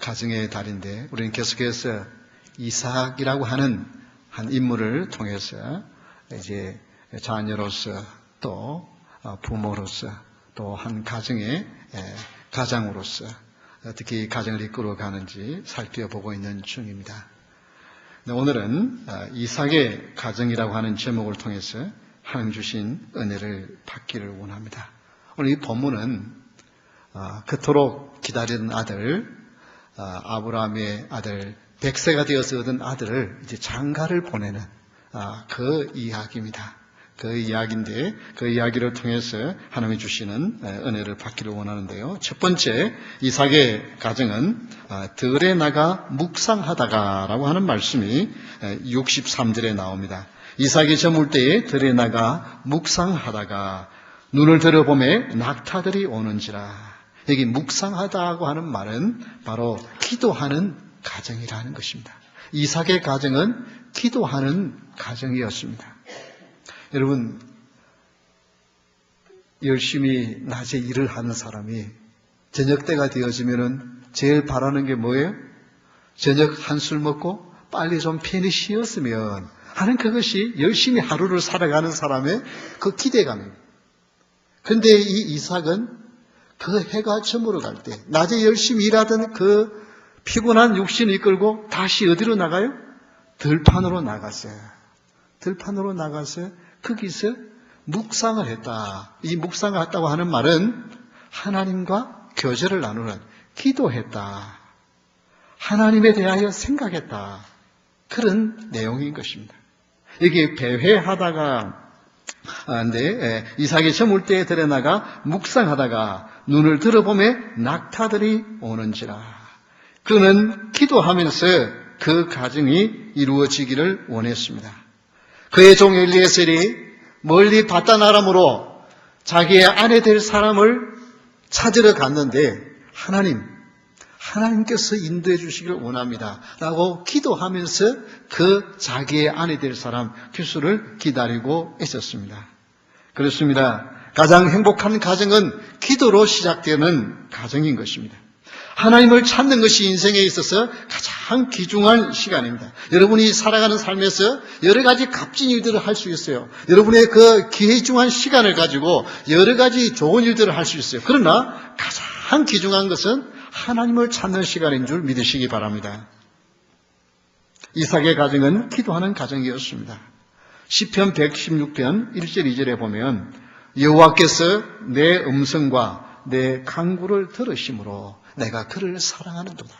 가정의 달인데 우리는 계속해서 이삭이라고 하는 한 인물을 통해서 이제 자녀로서 또 부모로서 또 한 가정의 가장으로서 어떻게 이 가정을 이끌어가는지 살펴보고 있는 중입니다. 오늘은 이삭의 가정이라고 하는 제목을 통해서 하나님 주신 은혜를 받기를 원합니다. 오늘 이 본문은 그토록 기다리던 아들 아브라함의 아들 100세가 되어서 얻은 아들을 이제 장가를 보내는 그 이야기입니다. 그 이야기인데 그 이야기를 통해서 하나님이 주시는 은혜를 받기를 원하는데요. 첫 번째 이삭의 가정은 들에 나가 묵상하다가라고 하는 말씀이 63절에 나옵니다. 이삭이 저물 때에 들에 나가 묵상하다가 눈을 들어보매 낙타들이 오는지라. 여기 묵상하다고 하는 말은 바로 기도하는 가정이라는 것입니다. 이삭의 가정은 기도하는 가정이었습니다. 여러분, 열심히 낮에 일을 하는 사람이 저녁 때가 되어지면은 제일 바라는 게 뭐예요? 저녁 한술 먹고 빨리 좀 편히 쉬었으면 하는 그것이 열심히 하루를 살아가는 사람의 그 기대감입니다. 근데 이 이삭은 그 해가 저물어 갈 때, 낮에 열심히 일하던 그 피곤한 육신을 이끌고 다시 어디로 나가요? 들판으로 나갔어요. 들판으로 나가서 거기서 묵상을 했다. 이 묵상을 했다고 하는 말은 하나님과 교제를 나누는 기도했다. 하나님에 대하여 생각했다. 그런 내용인 것입니다. 여기 배회하다가 이삭이 저물 때에 들여나가 묵상하다가 눈을 들어보매 낙타들이 오는지라. 그는 기도하면서 그 가정이 이루어지기를 원했습니다. 그의 종 엘리에셀이 멀리 바다나람으로 자기의 아내 될 사람을 찾으러 갔는데 하나님께서 인도해 주시길 원합니다 라고 기도하면서 그 자기의 아내 될 사람 규수를 기다리고 있었습니다. 그렇습니다. 가장 행복한 가정은 기도로 시작되는 가정인 것입니다. 하나님을 찾는 것이 인생에 있어서 가장 귀중한 시간입니다. 여러분이 살아가는 삶에서 여러 가지 값진 일들을 할 수 있어요. 여러분의 그 귀중한 시간을 가지고 여러 가지 좋은 일들을 할 수 있어요. 그러나 가장 귀중한 것은 하나님을 찾는 시간인 줄 믿으시기 바랍니다. 이삭의 가정은 기도하는 가정이었습니다. 시편 116편 1절 2절에 보면 여호와께서 내 음성과 내 간구를 들으심으로 내가 그를 사랑하는도다.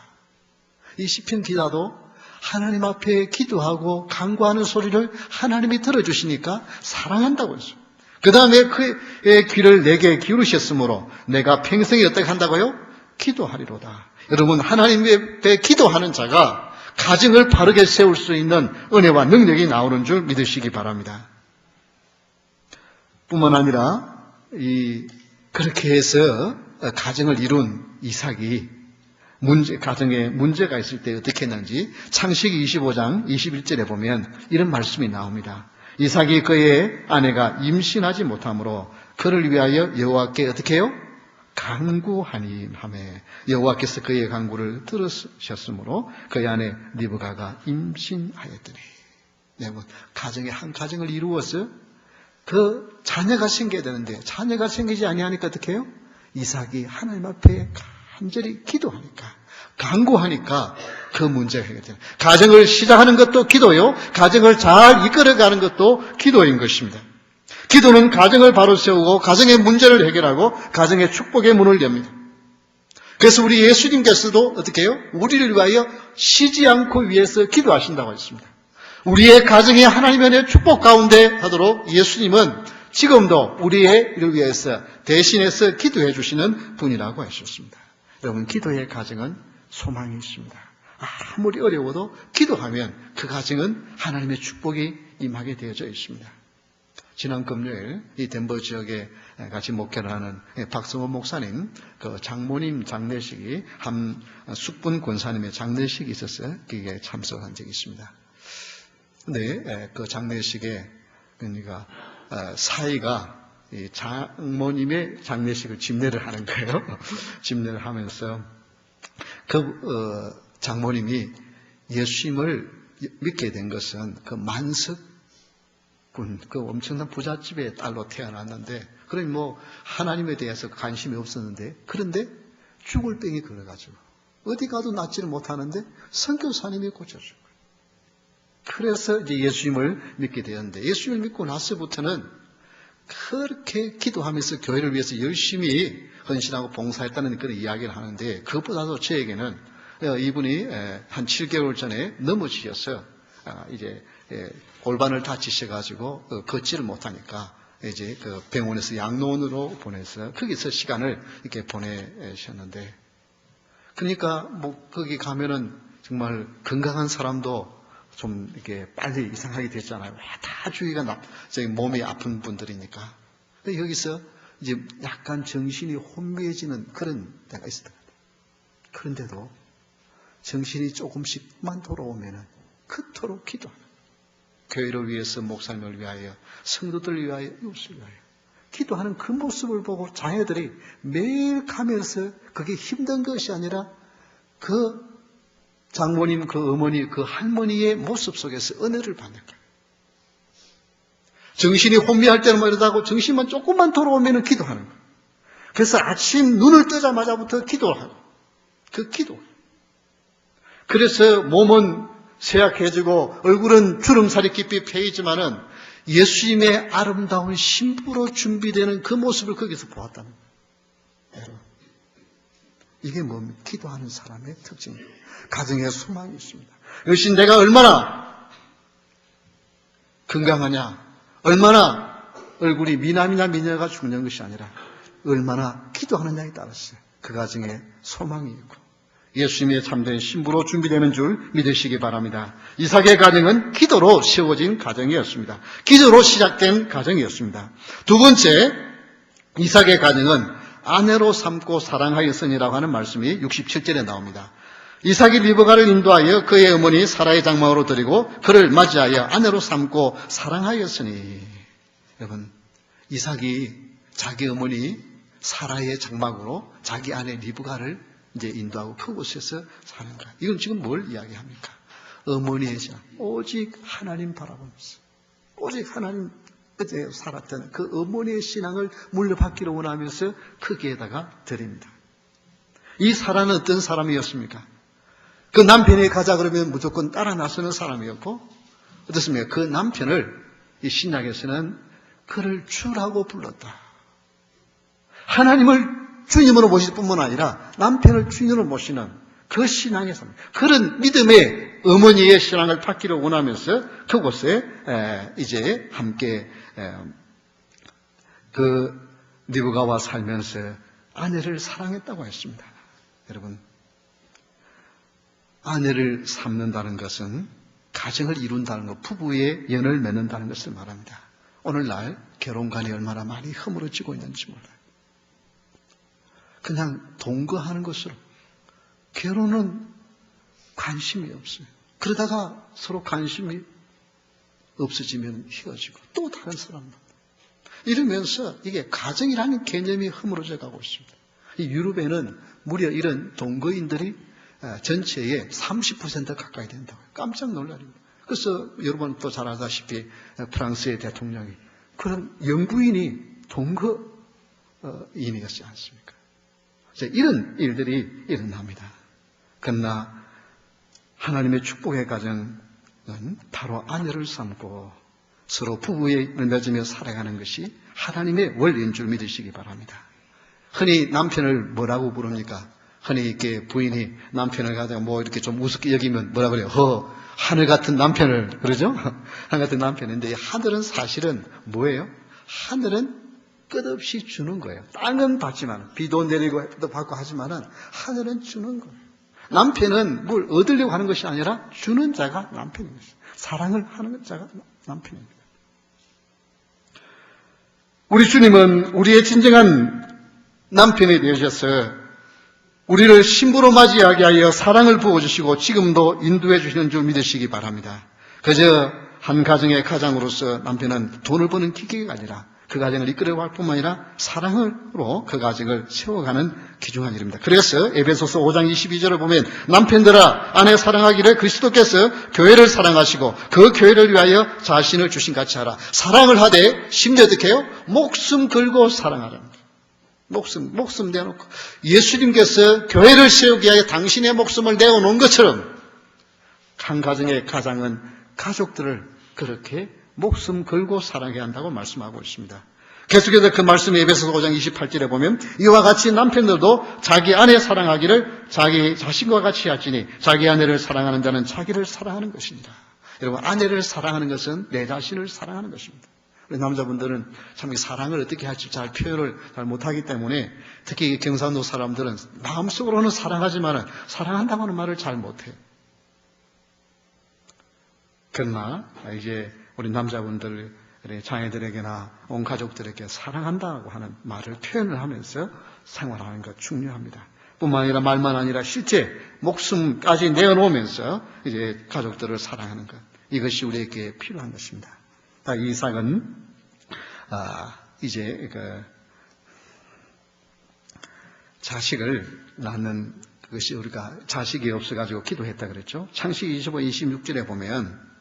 이 시편 기자도 하나님 앞에 기도하고 간구하는 소리를 하나님이 들어주시니까 사랑한다고 했어요. 그 다음에 그의 귀를 내게 기울이셨으므로 내가 평생에 어떻게 한다고요? 기도하리로다. 여러분, 하나님 앞에 기도하는 자가 가정을 바르게 세울 수 있는 은혜와 능력이 나오는 줄 믿으시기 바랍니다. 뿐만 아니라 그렇게 해서 가정을 이룬 이삭이 가정에 문제가 있을 때 어떻게 했는지 창세기 25장 21절에 보면 이런 말씀이 나옵니다. 이삭이 그의 아내가 임신하지 못하므로 그를 위하여 여호와께 어떻게 해요? 간구하니 하매 여호와께서 그의 간구를 들으셨으므로 그의 아내 리브가가 임신하였더니. 여러분, 가정의 한 가정을 이루어서 그 자녀가 생겨야 되는데 자녀가 생기지 아니하니까 어떻게 해요? 이삭이 하나님 앞에 간절히 기도하니까, 간구하니까 그 문제가 해결돼요. 가정을 시작하는 것도 기도요, 가정을 잘 이끌어가는 것도 기도인 것입니다. 기도는 가정을 바로 세우고 가정의 문제를 해결하고 가정의 축복의 문을 엽니다. 그래서 우리 예수님께서도 어떻게 해요? 우리를 위하여 쉬지 않고 위해서 기도하신다고 했습니다. 우리의 가정이 하나님의 은혜 축복 가운데 하도록 예수님은 지금도 우리의 일을 위해서 대신해서 기도해 주시는 분이라고 하셨습니다. 여러분, 기도의 가정은 소망이 있습니다. 아무리 어려워도 기도하면 그 가정은 하나님의 축복이 임하게 되어져 있습니다. 지난 금요일 이 덴버 지역에 같이 목회를 하는 박성원 목사님 그 장모님 장례식이 한 숙분 권사님의 장례식이 있었어요. 거기에 참석한 적이 있습니다. 근데 그 장례식에 그러니까 사이가 이 장모님의 장례식을 집례를 하는 거예요. 집례를 하면서 장모님이 예수님을 믿게 된 것은 그 만석군, 그 엄청난 부잣집의 딸로 태어났는데, 그러니 뭐 하나님에 대해서 관심이 없었는데, 그런데 죽을 병이 걸려가지고 어디 가도 낫지를 못하는데 선교사님이 고쳐준 거예요. 그래서 이제 예수님을 믿게 되었는데, 예수님을 믿고 나서부터는 그렇게 기도하면서 교회를 위해서 열심히 헌신하고 봉사했다는 그런 이야기를 하는데, 그것보다도 저에게는 이분이 한 7개월 전에 넘어지셔서 이제 골반을 다치셔가지고 걷지를 못하니까 이제 그 병원에서 양로원으로 보내서 거기서 시간을 이렇게 보내셨는데, 그러니까 뭐 거기 가면은 정말 건강한 사람도 좀 이렇게 빨리 이상하게 됐잖아요. 다 주위가 저기 몸이 아픈 분들이니까. 근데 여기서 이제 약간 정신이 혼미해지는 그런 때가 있었던 것 같아요. 그런데도 정신이 조금씩만 돌아오면은 그토록 기도하는 거예요. 교회를 위해서, 목사님을 위하여, 성도들을 위하여, 이웃을 위하여 기도하는 그 모습을 보고 자녀들이 매일 가면서 그게 힘든 것이 아니라 그 장모님, 그 어머니, 그 할머니의 모습 속에서 은혜를 받는 거예요. 정신이 혼미할 때는 뭐 이러다고 정신만 조금만 돌아오면 기도하는 거예요. 그래서 아침 눈을 뜨자마자부터 기도를 하고, 그 기도. 그래서 몸은 쇠약해지고 얼굴은 주름살이 깊이 패이지만은 예수님의 아름다운 신부로 준비되는 그 모습을 거기서 보았다는 거예요. 여러분, 이게 뭡니까? 기도하는 사람의 특징입니다. 가정에 소망이 있습니다. 이것이 내가 얼마나 건강하냐, 얼마나 얼굴이 미남이나 미녀가 중요한 것이 아니라 얼마나 기도하느냐에 따라서 그 가정에 소망이 있고 예수님의 참된 신부로 준비되는 줄 믿으시기 바랍니다. 이삭의 가정은 기도로 세워진 가정이었습니다. 기도로 시작된 가정이었습니다. 두 번째, 이삭의 가정은 아내로 삼고 사랑하였으니라고 하는 말씀이 67절에 나옵니다. 이삭이 리브가를 인도하여 그의 어머니 사라의 장막으로 드리고 그를 맞이하여 아내로 삼고 사랑하였으니. 여러분, 이삭이 자기 어머니 사라의 장막으로 자기 아내 리브가를 이제 인도하고 그곳에서 사는 거야. 이건 지금 뭘 이야기합니까? 어머니의 신앙. 오직 하나님 바라보면서, 오직 하나님 어제 살았던 그 어머니의 신앙을 물려받기를 원하면서 거기에다가 드립니다. 이 사라는 어떤 사람이었습니까? 그 남편이 가자 그러면 무조건 따라 나서는 사람이었고, 어떻습니까? 그 남편을 이 신약에서는 그를 주라고 불렀다. 하나님을 주님으로 모실 뿐만 아니라 남편을 주님으로 모시는 그 신앙의 삶, 그런 믿음의 어머니의 신앙을 받기를 원하면서 그곳에 이제 함께 그 리브가와 살면서 아내를 사랑했다고 했습니다. 여러분, 아내를 삼는다는 것은 가정을 이룬다는 것, 부부의 연을 맺는다는 것을 말합니다. 오늘날 결혼관이 얼마나 많이 허물어지고 있는지 몰라요. 그냥 동거하는 것으로 결혼은 관심이 없어요. 그러다가 서로 관심이 없어지면 헤어지고 또 다른 사람 이러면서 이게 가정이라는 개념이 허물어져 가고 있습니다. 이 유럽에는 무려 이런 동거인들이 전체의 30% 가까이 된다고요. 깜짝 놀랍니다. 그래서 여러분 또 잘 아다시피 프랑스의 대통령이 그런 영부인이 동거인이었지 않습니까? 이런 일들이 일어납니다. 그러나 하나님의 축복의 가정은 바로 아내를 삼고 서로 부부의 맺으며 살아가는 것이 하나님의 원리인 줄 믿으시기 바랍니다. 흔히 남편을 뭐라고 부릅니까? 흔히 이렇게 부인이 남편을 가다가 뭐 이렇게 좀 우습게 여기면 뭐라 그래요? 하늘 같은 남편을, 그러죠? 하늘 같은 남편인데, 하늘은 사실은 뭐예요? 하늘은 끝없이 주는 거예요. 땅은 받지만, 비도 내리고 또 받고 하지만은 하늘은 주는 거예요. 남편은 뭘 얻으려고 하는 것이 아니라 주는 자가 남편입니다. 사랑을 하는 자가 남편입니다. 우리 주님은 우리의 진정한 남편이 되셔서 우리를 신부로 맞이하게 하여 사랑을 부어주시고 지금도 인도해 주시는 줄 믿으시기 바랍니다. 그저 한 가정의 가장으로서 남편은 돈을 버는 기계가 아니라 그 가정을 이끌어갈 뿐만 아니라 사랑으로 그 가정을 세워가는 귀중한 일입니다. 그래서 에베소서 5장 22절을 보면 남편들아 아내 사랑하기를 그리스도께서 교회를 사랑하시고 그 교회를 위하여 자신을 주신 같이 하라. 사랑을 하되 심지어 어떻게 해요? 목숨 걸고 사랑하랍니다. 목숨 내어놓고 예수님께서 교회를 세우기 위하여 당신의 목숨을 내어놓은 것처럼 한 가정의 가장은 가족들을 그렇게 목숨 걸고 사랑해야 한다고 말씀하고 있습니다. 계속해서 그 말씀 에베소서 5장 28절에 보면 이와 같이 남편들도 자기 아내 사랑하기를 자기 자신과 같이 할지니 자기 아내를 사랑하는 자는 자기를 사랑하는 것입니다. 여러분 아내를 사랑하는 것은 내 자신을 사랑하는 것입니다. 우리 남자분들은 참 사랑을 어떻게 할지 잘 표현을 잘 못하기 때문에 특히 경상도 사람들은 마음속으로는 사랑하지만 사랑한다고 하는 말을 잘 못해요. 그러나 이제 우리 남자분들 자녀들에게나 온 가족들에게 사랑한다고 하는 말을 표현을 하면서 생활하는 것 중요합니다. 뿐만 아니라 말만 아니라 실제 목숨까지 내어놓으면서 이제 가족들을 사랑하는 것, 이것이 우리에게 필요한 것입니다. 이삭은 이제 자식을 낳는 그것이 우리가 자식이 없어가지고 기도했다 그랬죠. 창세기 25, 26절에 보면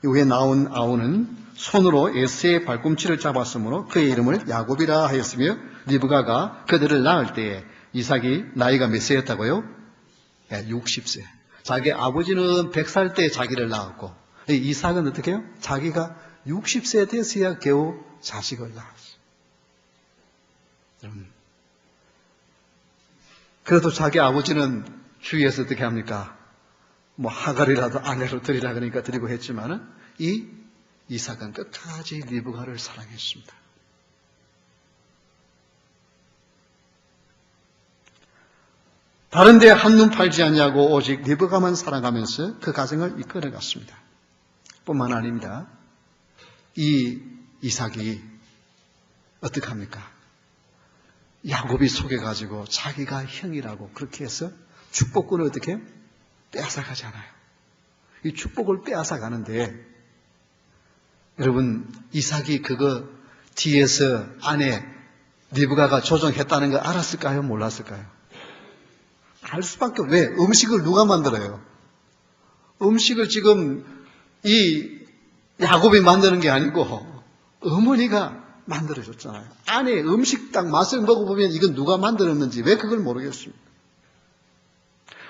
위에 나온 아우는 손으로 에서의 발꿈치를 잡았으므로 그의 이름을 야곱이라 하였으며 리브가가 그들을 낳을 때에 이삭이 나이가 몇 세였다고요? 60세. 자기 아버지는 100살 때 자기를 낳았고 이삭은 어떻게 해요? 자기가 60세 돼서야 겨우 자식을 낳았어요. 그래도 자기 아버지는 주위에서 어떻게 합니까? 하갈이라도 아내로 드리라 그러니까 드리고 했지만은 이 이삭은 끝까지 리브가를 사랑했습니다. 다른 데 한눈 팔지 않냐고 오직 리브가만 사랑하면서 그 가정을 이끌어갔습니다. 뿐만 아닙니다. 이 이삭이 어떻게 합니까? 야곱이 속여가지고 자기가 형이라고 그렇게 해서 축복권을 어떻게 해요? 빼앗아가잖아요. 이 축복을 빼앗아가는데 여러분 이삭이 그거 뒤에서 아내 리브가가 조종했다는 거 알았을까요? 몰랐을까요? 알 수밖에 없어요. 왜? 음식을 누가 만들어요? 음식을 지금 이 야곱이 만드는 게 아니고 어머니가 만들어줬잖아요. 아내 음식 딱 맛을 먹어보면 이건 누가 만들었는지 왜 그걸 모르겠습니까?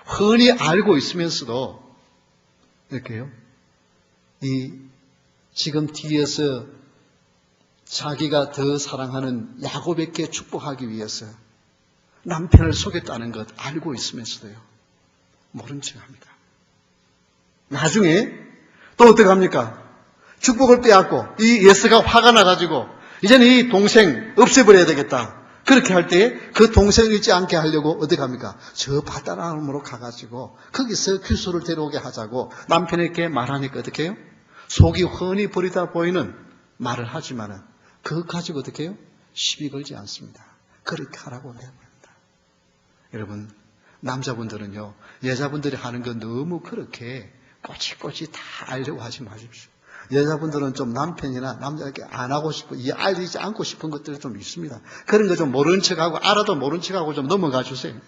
흔히 알고 있으면서도 이렇게요. 지금 뒤에서 자기가 더 사랑하는 야곱에게 축복하기 위해서 남편을 속였다는 것 알고 있으면서도요. 모른 척합니다. 나중에 또 어떻게 합니까? 축복을 빼앗고 이 예스가 화가 나가지고 이제는 이 동생 없애버려야 되겠다. 그렇게 할 때 그 동생을 잊지 않게 하려고 어떻게 합니까? 저 바다람으로 가가지고 거기서 규수를 데려오게 하자고 남편에게 말하니까 어떻게 해요? 속이 훤히 버리다 보이는 말을 하지만은 그거 가지고 어떻게 해요? 시비 걸지 않습니다. 그렇게 하라고 내버립니다. 여러분 남자분들은요 여자분들이 하는 건 너무 그렇게 꼬치꼬치 다 알려고 하지 마십시오. 여자분들은 좀 남편이나 남자에게 안 하고 싶고 알리지 않고 싶은 것들이 좀 있습니다. 그런 거 좀 모른 척하고 알아도 모른 척하고 좀 넘어가 주세요.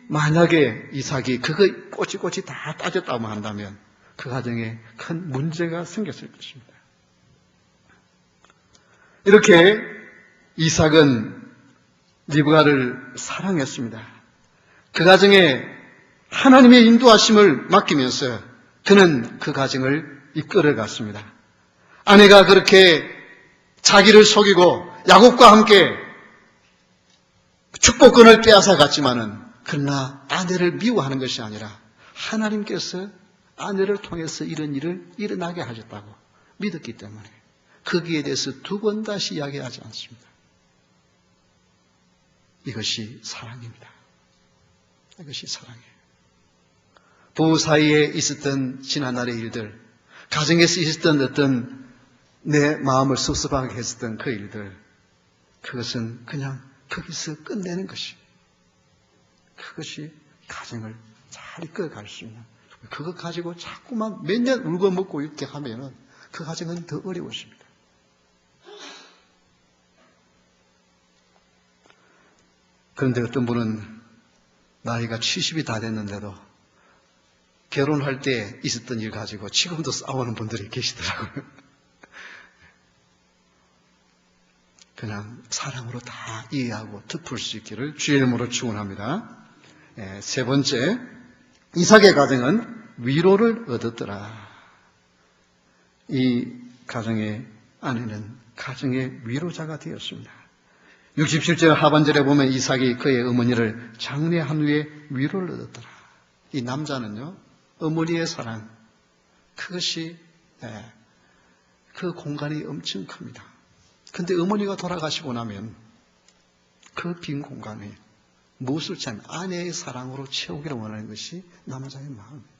만약에 이삭이 그거 꼬치꼬치 다 따졌다고 한다면 그 가정에 큰 문제가 생겼을 것입니다. 이렇게 이삭은 리브가를 사랑했습니다. 그 가정에 하나님의 인도하심을 맡기면서 그는 그 가정을 이끌어갔습니다. 아내가 그렇게 자기를 속이고 야곱과 함께 축복권을 빼앗아 갔지만은 그러나 아내를 미워하는 것이 아니라 하나님께서 아내를 통해서 이런 일을 일어나게 하셨다고 믿었기 때문에 거기에 대해서 두 번 다시 이야기하지 않습니다. 이것이 사랑입니다. 이것이 사랑이에요. 부부 사이에 있었던 지난날의 일들, 가정에서 있었던 어떤 내 마음을 섭섭하게 했었던 그 일들, 그것은 그냥 거기서 끝내는 것이, 그것이 가정을 잘 이끌어갈 수 있는, 그것 가지고 자꾸만 몇 년 울고 먹고 이렇게 하면은 그 가정은 더 어려워집니다. 그런데 어떤 분은 나이가 70이 다 됐는데도 결혼할 때 있었던 일 가지고 지금도 싸우는 분들이 계시더라고요. 그냥 사랑으로 다 이해하고 덮을 수 있기를 주의 이름으로 축원합니다. 세 번째, 이삭의 가정은 위로를 얻었더라. 이 가정의 아내는 가정의 위로자가 되었습니다. 67절 하반절에 보면 이삭이 그의 어머니를 장례한 후에 위로를 얻었더라. 이 남자는요, 어머니의 사랑, 그것이, 그 공간이 엄청 큽니다. 근데 어머니가 돌아가시고 나면 그 빈 공간에 무엇을 찾는 아내의 사랑으로 채우기를 원하는 것이 남자의 마음이에요.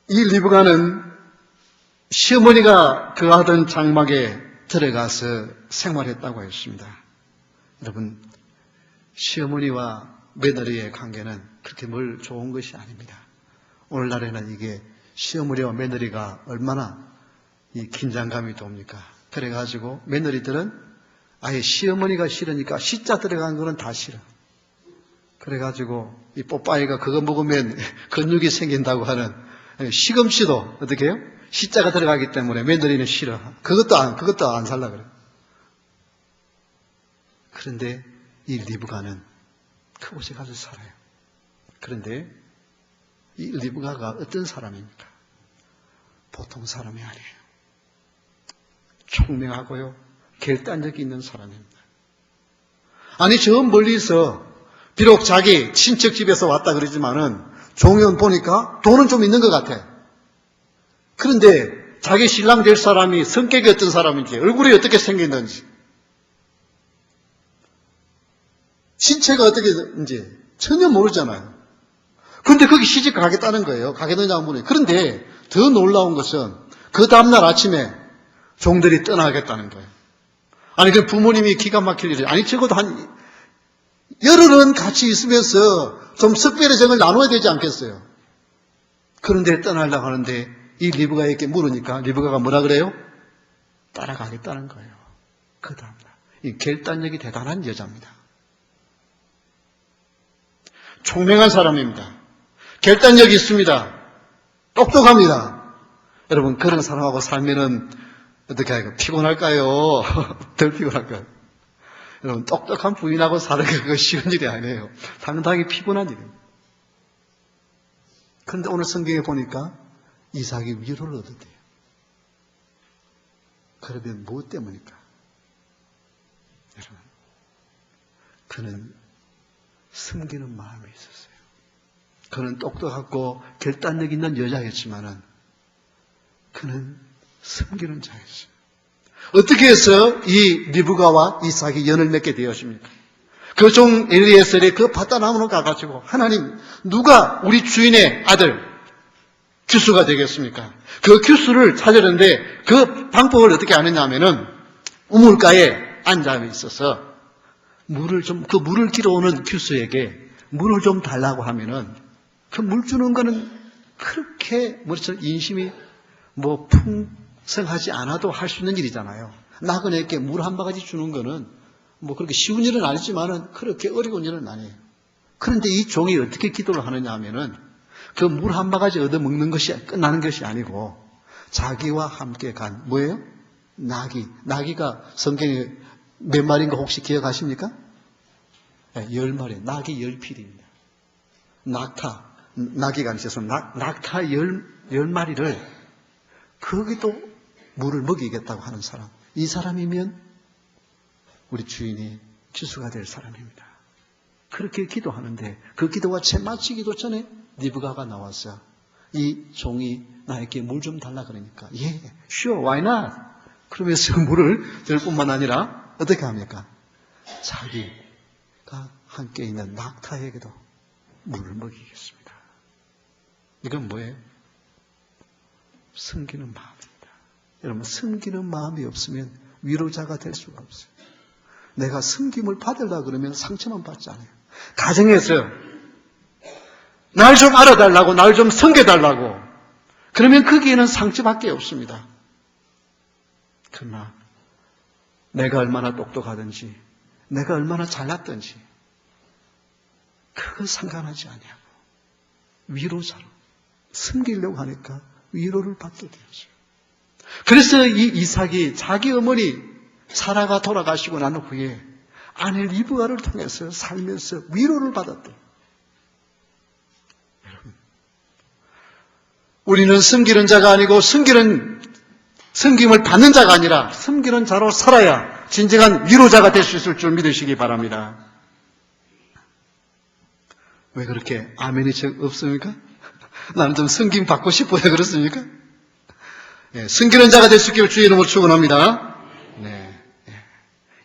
이 리브가는 시어머니가 거하던 장막에 들어가서 생활했다고 했습니다. 여러분, 시어머니와 며느리의 관계는 그렇게 뭘 좋은 것이 아닙니다. 오늘날에는 이게 시어머니와 며느리가 얼마나 이 긴장감이 돕니까? 그래가지고 며느리들은 아예 시어머니가 싫으니까 시자 들어간 거는 다 싫어. 그래가지고 이 뽀빠이가 그거 먹으면 근육이 생긴다고 하는 시금치도 어떻게 해요? 시자가 들어가기 때문에 며느리는 싫어. 그것도 안 살라 그래. 그런데 이 리브가는 그곳에 가서 살아요. 그런데 이 리브가가 어떤 사람입니까? 보통 사람이 아니에요. 총명하고요, 결단력이 있는 사람입니다. 아니, 저 멀리서 비록 자기 친척 집에서 왔다 그러지만은 종현 보니까 돈은 좀 있는 것 같아. 그런데 자기 신랑 될 사람이 성격이 어떤 사람인지, 얼굴이 어떻게 생겼는지, 신체가 어떻게 되는지 전혀 모르잖아요. 그런데 거기 시집 가겠다는 거예요. 가겠느냐고 물어요. 그런데 더 놀라운 것은 그 다음날 아침에 종들이 떠나겠다는 거예요. 아니, 그 부모님이 기가 막힐 일이, 아니, 적어도 한 열흘은 같이 있으면서 좀 특별히 정을 나눠야 되지 않겠어요? 그런데 떠나려고 하는데 이 리브가에게 물으니까 리브가가 뭐라 그래요? 따라가겠다는 거예요. 그 다음날. 이 결단력이 대단한 여자입니다. 총명한 사람입니다. 결단력이 있습니다. 똑똑합니다. 여러분, 그런 사람하고 살면은 어떻게 할까요? 피곤할까요? 덜 피곤할까요? 여러분, 똑똑한 부인하고 사는 게 그거 쉬운 일이 아니에요. 상당히 피곤한 일입니다. 그런데 오늘 성경에 보니까 이삭이 위로를 얻었대요. 그러면 무엇 때문일까? 여러분, 그는 숨기는 마음이 있었어요. 그는 똑똑하고 결단력 있는 여자였지만은 그는 숨기는 자였어요. 어떻게 해서 이 리브가와 이삭이 연을 맺게 되었습니까? 그 종 엘리에셀이 그 밧다나무로 가가지고 하나님, 누가 우리 주인의 아들 규수가 되겠습니까? 그 규수를 찾으려는데 그 방법을 어떻게 하느냐 하면은 우물가에 앉아 있어서 그 물을 길어오는 규수에게 물을 좀 달라고 하면은 그 물 주는 거는 그렇게 인심이 풍성하지 않아도 할 수 있는 일이잖아요. 나그네에게 물 한 바가지 주는 거는 그렇게 쉬운 일은 아니지만은 그렇게 어려운 일은 아니에요. 그런데 이 종이 어떻게 기도를 하느냐 하면은 그 물 한 바가지 얻어 먹는 것이 끝나는 것이 아니고 자기와 함께 간 뭐예요? 나귀가 성경에 몇 마리인가 혹시 기억하십니까? 10마리, 낙이 10필입니다. 나귀가 아니셔서 낙타 10마리를 거기도 물을 먹이겠다고 하는 사람. 이 사람이면 우리 주인이 규수가 될 사람입니다. 그렇게 기도하는데 그 기도가 채 마치기도 전에 리브가가 나와서 이 종이 나에게 물 좀 달라 그러니까 sure, why not? 그러면서 물을 들 뿐만 아니라 어떻게 합니까? 자기가 함께 있는 낙타에게도 물을 먹이겠습니다. 이건 뭐예요? 숨기는 마음입니다. 여러분, 숨기는 마음이 없으면 위로자가 될 수가 없어요. 내가 숨김을 받으려고 그러면 상처만 받지 않아요. 가정에서 날 좀 알아달라고, 날 좀 섬겨달라고. 그러면 거기에는 상처밖에 없습니다. 그러나 내가 얼마나 똑똑하든지, 내가 얼마나 잘났든지 그건 상관하지 아니하고 위로자로 섬기려고 하니까 위로를 받게 되었어요. 그래서 이 이삭이 자기 어머니 사라가 돌아가시고 난 후에 아내 리브가를 통해서 살면서 위로를 받았대요. 여러분, 우리는 섬기는 자가 아니고 섬김을 받는 자가 아니라 섬기는 자로 살아야 진정한 위로자가 될 수 있을 줄 믿으시기 바랍니다. 왜 그렇게 아멘이 없습니까? 나는 좀 섬김 받고 싶어요. 그렇습니까? 네, 섬기는 자가 될 수 있기를 주의 이름으로 축원합니다. 네,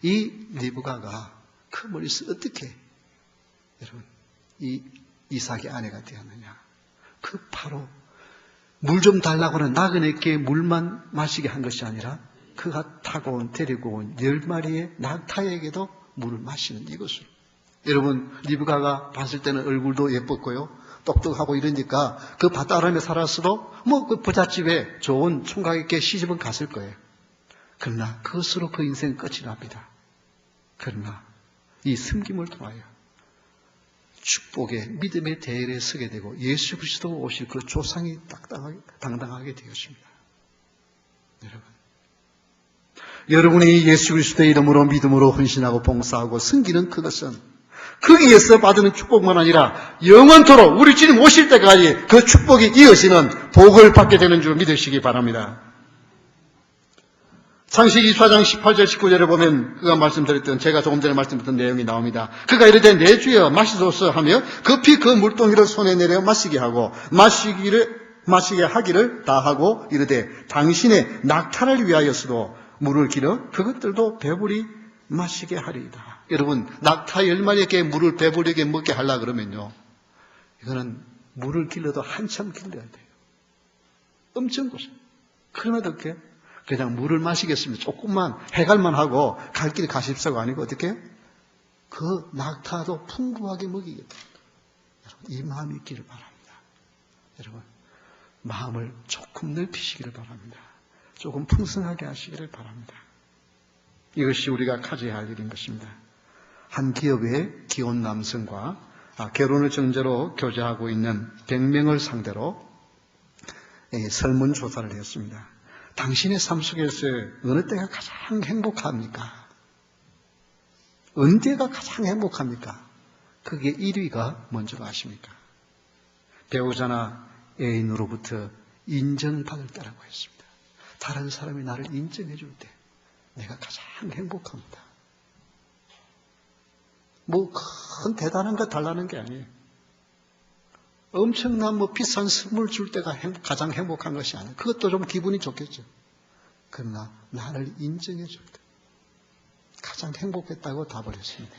이 리브가가 그 머리에서 어떻게 여러분 이 이삭의 아내가 되었느냐? 그 바로 물 좀 달라고 하는 나그네께 물만 마시게 한 것이 아니라 그가 데리고 온 10마리의 낙타에게도 물을 마시는 이것으로. 여러분, 리브가가 봤을 때는 얼굴도 예뻤고요, 똑똑하고 이러니까 그 바다람에 살았어도 그 부잣집에 좋은 총각 있게 시집은 갔을 거예요. 그러나 그것으로 그 인생 끝이 납니다. 그러나 이 섬김을 통하여 축복의 믿음의 대열에 서게 되고 예수 그리스도가 오실 그 조상이 당당하게 되었습니다. 여러분이 예수 그리스도의 이름으로 믿음으로 헌신하고 봉사하고 섬기는 그것은 거기에서 받는 축복만 아니라 영원토록 우리 주님 오실 때까지 그 축복이 이어지는 복을 받게 되는 줄 믿으시기 바랍니다. 창세기 24장 18절 19절에 보면 그가 말씀드렸던, 제가 조금 전에 말씀드렸던 내용이 나옵니다. 그가 이르되 내 주여 마시소서 하며 급히 그 물동이를 손에 내려 마시게 하고 마시게 하기를 다하고 이르되 당신의 낙타를 위하여서도 물을 길어 그것들도 배불리 마시게 하리이다. 여러분, 낙타 10마리에게 물을 배부르게 먹게 하려고 그러면요, 이거는 물을 길러도 한참 길러야 돼요. 엄청 고생. 그러면 어떻게? 그냥 물을 마시겠습니다. 조금만 해갈만 하고 갈 길이 가십사가 아니고 어떻게? 그 낙타도 풍부하게 먹이겠다. 여러분, 이 마음이 있기를 바랍니다. 여러분, 마음을 조금 넓히시기를 바랍니다. 조금 풍성하게 하시기를 바랍니다. 이것이 우리가 가져야 할 일인 것입니다. 한 기업의 기혼 남성과 결혼을 전제로 교제하고 있는 100명을 상대로 설문조사를 했습니다. 당신의 삶 속에서 어느 때가 가장 행복합니까? 언제가 가장 행복합니까? 그게 1위가 먼저 아십니까? 배우자나 애인으로부터 인정받을 때라고 했습니다. 다른 사람이 나를 인정해 줄 때 내가 가장 행복합니다. 큰 대단한 거 달라는 게 아니에요. 엄청난 비싼 선물 줄 때가 가장 행복한 것이 아니에요. 그것도 좀 기분이 좋겠죠. 그러나 나를 인정해 줄 때 가장 행복했다고 답을 했습니다.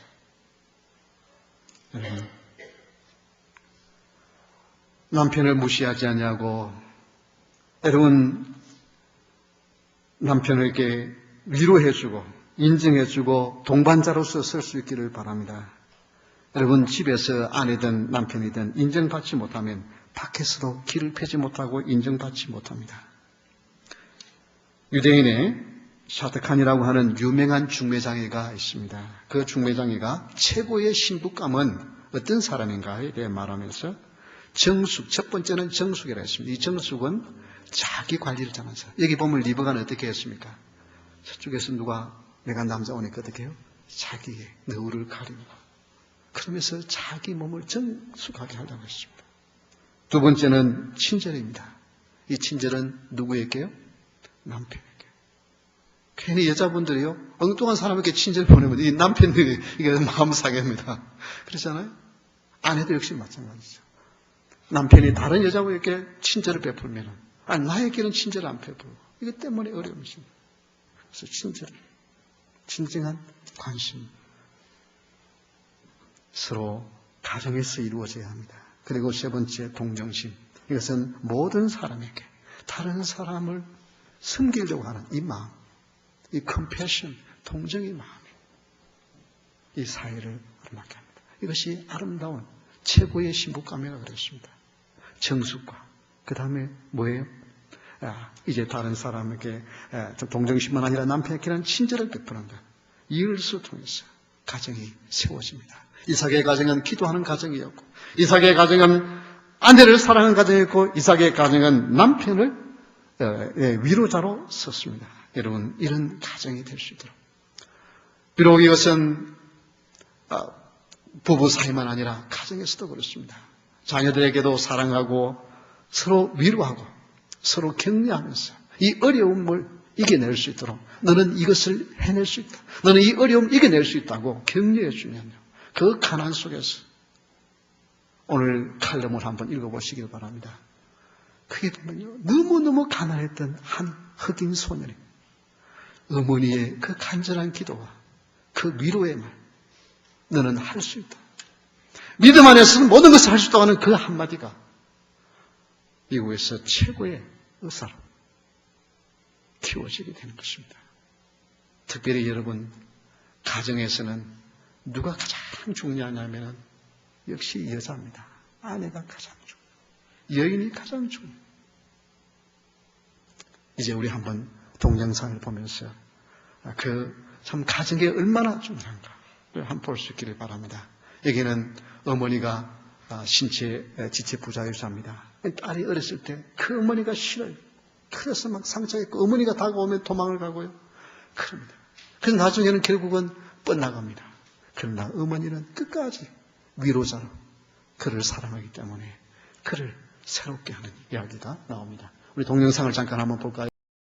남편을 무시하지 않냐고, 여러분, 남편에게 위로해주고 인정해주고 동반자로서 설 수 있기를 바랍니다. 여러분, 집에서 아내든 남편이든 인정받지 못하면 밖에서도 길을 펴지 못하고 인정받지 못합니다. 유대인의 샤트칸이라고 하는 유명한 중매장이가 있습니다. 그 중매장이가 최고의 신부감은 어떤 사람인가에 대해 말하면서 정숙, 첫 번째는 정숙이라고 했습니다. 이 정숙은 자기 관리를 잘하는 사람. 여기 보면 리브가는 어떻게 했습니까? 저쪽에서 내가 남자 오니까 어떻게 해요? 자기의 너울을 가리고 그러면서 자기 몸을 정숙하게 하려고 했습니다. 두 번째는 친절입니다. 이 친절은 누구에게요? 남편에게. 괜히 여자분들이요, 엉뚱한 사람에게 친절 보내면 이 남편들이 이게 마음 상해입니다. 그렇잖아요? 아내도 역시 마찬가지죠. 남편이 다른 여자분에게 친절을 베풀면 나에게는 친절을 안 베풀고 이것 때문에 어려움이 있습니다. 그래서 친절, 진정한 관심, 서로 가정에서 이루어져야 합니다. 그리고 세 번째, 동정심. 이것은 모든 사람에게 다른 사람을 섬기려고 하는 이 마음, 이 컴패션, 동정의 마음이 이 사회를 아름답게 합니다. 이것이 아름다운 최고의 신부감회가 그랬습니다. 정숙과 그 다음에 뭐예요? 이제 다른 사람에게 동정심만 아니라 남편에게는 친절을 베푸는 것. 이것을 통해서 가정이 세워집니다. 이삭의 가정은 기도하는 가정이었고, 이삭의 가정은 아내를 사랑하는 가정이었고, 이삭의 가정은 남편을 위로자로 섰습니다. 여러분, 이런 가정이 될 수 있도록. 비록 이것은 부부 사이만 아니라 가정에서도 그렇습니다. 자녀들에게도 사랑하고 서로 위로하고 서로 격려하면서 이 어려움을 이겨낼 수 있도록 너는 이것을 해낼 수 있다. 너는 이 어려움을 이겨낼 수 있다고 격려해 주면요. 그 가난 속에서 오늘 칼럼을 한번 읽어보시길 바랍니다. 그게 보면요. 너무너무 가난했던 한 흑인 소년이 어머니의 그 간절한 기도와 그 위로의 말 너는 할 수 있다. 믿음 안에서는 모든 것을 할 수 있다고 하는 그 한마디가 미국에서 최고의 의사로 키워지게 되는 것입니다. 특별히 여러분, 가정에서는 누가 가장 중요하냐면 역시 여자입니다. 아내가 가장 중요해요. 여인이 가장 중요해요. 이제 우리 한번 동영상을 보면서 참 가정에 얼마나 중요한가 한번 볼 수 있기를 바랍니다. 여기는 어머니가 신체 지체 부자유자입니다. 딸이 어렸을 때 그 어머니가 싫어요. 그래서 막 상처가 있고 어머니가 다가오면 도망을 가고요. 그럽니다. 그래서 나중에는 결국은 뻗나갑니다. 그러나 어머니는 끝까지 위로자로 그를 사랑하기 때문에 그를 새롭게 하는 이야기가 나옵니다. 우리 동영상을 잠깐 한번 볼까요?